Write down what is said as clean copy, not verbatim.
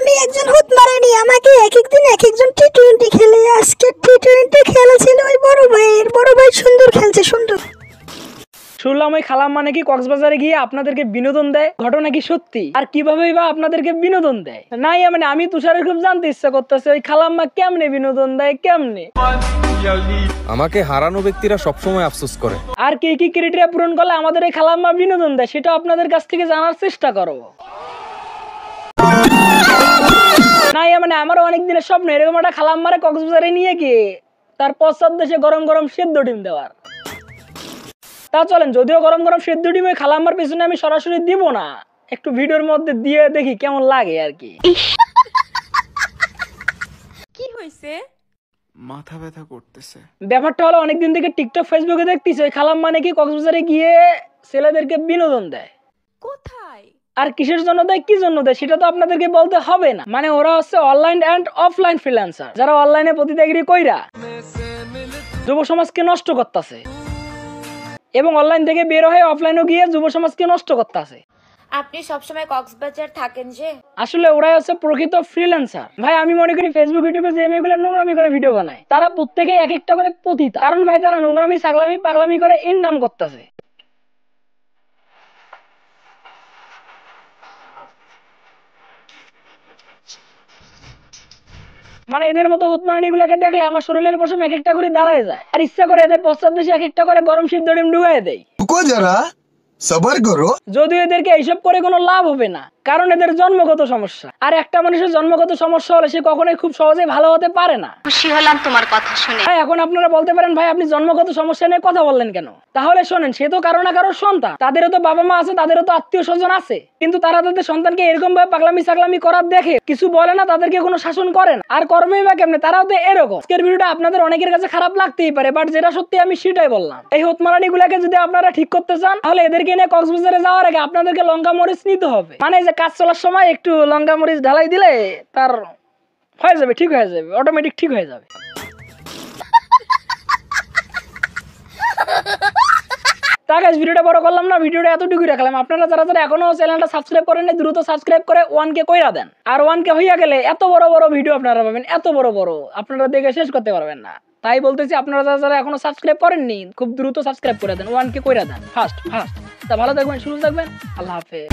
আমি একজন হুতমারানি, আমাকে এক একদিন এক একজন টি-20 খেলে, আজকে টি-20 খেলেছিল ওই বড় ভাই সুন্দর খেলছে, সুন্দর। শুনলাম ওই খালাম্মা নাকি কক্সবাজারে গিয়ে আপনাদেরকে বিনোদন দেয়, ঘটনা কি সত্যি? আর কিভাবে বা আপনাদেরকে বিনোদন দেয়? নাই মানে আমি তুষারের খুব জানতে ইচ্ছা করতেছে ওই খালাম্মা কেমনে বিনোদন দেয়, কেমনে? আমাকে হারানো ব্যক্তিরা সবসময় আফসোস করে। আর কি কি ক্রাইটেরিয়া পূরণ করলে আমাদের এই খালাম্মা বিনোদন দেয় সেটা আপনাদের কাছ থেকে জানার চেষ্টা করব। নাই মানে আমারও অনেক দিনের স্বপ্ন এরকম একটা খালাম্মারে কক্সবাজারে নিয়ে গিয়ে তার পশ্চাৎ দেশে গরম গরম সেদ্ধ ডিম দেওয়ার। তা চলেন, যদিও গরম গরম সেদ্ধ ডিম ওই খালাম্মার পেছনে আমি সরাসরি দিব না, একটু ভিডিওর মধ্যে দিয়ে দেখি কেমন লাগে আর কি। কি হইছে? মাথা ব্যথা করতেছে। ব্যাপারটা হলো অনেকদিন থেকে টিকটক ফেসবুকে দেখতেছি ওই খালাম্মা নাকি কক্সবাজারে গিয়ে ছেলেদেরকে বিনোদন দেয়। কোথায় আর কিসের জন্য দেয়, কি জন্য দেয় সেটা তো আপনাদেরকে বলতে হবে না। মানে ওরা হচ্ছে অনলাইন এন্ড অফলাইন ফ্রিল্যান্সার, যারা অনলাইনে প্রতিযোগিতা কইরা যুব সমাজকে নষ্ট করতেছে এবং অনলাইন থেকে বের হয়ে অফলাইনে গিয়ে যুব সমাজকে নষ্ট করতেছে। আপনি সবসময় কক্সবাজার থাকেন যে? আসলে ওরাই হচ্ছে প্রকৃত ফ্রিল্যান্সার ভাই। আমি মনে করি ফেসবুক ইউটিউবে যে মেয়েগুলো নোংরামি করে ভিডিও বানায় তারা প্রত্যেকে এক একটা করে পতিতা, কারণ ভাই তারা নোংরামি ছাগলামি পাগলামি করে ইনকাম করতেছে। মানে এদের মতো উৎমানি গুলাকে দেখলে আমার শরীরের পশম এক একটা করে দাঁড়ায় যায়, আর ইচ্ছা করে এদের পশ্চাৎ দেশে এক একটা করে গরম সিদ্ধ ডিম ঢুকাই দেয়। সবার করো, যদিও এদেরকে এইসব করে কোনো লাভ হবে না, কারণ এদের জন্মগত সমস্যা। আর একটা মানুষের জন্মগত সমস্যা হলে সে কখনোই খুব সহজে ভালো হতে পারে না। খুশি হলাম তোমার কথা শুনে। এখন আপনারা বলতে পারেন ভাই আপনি জন্মগত সমস্যা নিয়ে কথা বললেন কেন? তাহলে শোনেন, সে তো কারো না কারোর সন্তান, তাদেরও তো বাবা মা আছে, তাদেরও তো আত্মীয় স্বজন আছে, কিন্তু তারা তাদের সন্তানকে এরকম ভাবে পাগলামি ছাগলামি করার দেখে কিছু বলে না, তাদেরকে কোনো শাসন করে না, আর করবেই বা কেমনে? তারাও তো এরকম। আজকের ভিডিওটা আপনাদের অনেকের কাছে খারাপ লাগতেই পারে, বাট যেটা সত্যি আমি সেটাই বললাম। এই হতমারানি গুলাকে যদি আপনারা ঠিক করতে চান তাহলে এদেরকে নিয়ে কক্সবাজারে যাওয়ার আগে আপনাদেরকে লঙ্কা মরিচ নিতে হবে। মানে যে কাজ চলার সময় একটু লঙ্কা মরিচ ঢালাই দিলে তার হয়ে যাবে, ঠিক হয়ে যাবে, অটোমেটিক ঠিক হয়ে যাবে। তা গাইস, ভিডিওটা বড় করলাম না, ভিডিওটা এতটুকুই রাখলাম। আপনারা যারা যারা এখনো চ্যানেলটা সাবস্ক্রাইব করেন না দ্রুত সাবস্ক্রাইব করে 1K কইরা দেন। আর 1K হইয়া গেলে এত বড় বড় ভিডিও আপনারা পাবেন, এত বড় বড় আপনারা দেখে শেষ করতে পারবেন না। তাই বলতেছি আপনারা যারা যারা এখনো সাবস্ক্রাইব করেননি খুব দ্রুত সাবস্ক্রাইব করে দেন, 1K কইরা দেন ফাস্ট। তা ভালো থাকবেন, সুস্থ থাকবেন, আল্লাহ হাফেজ।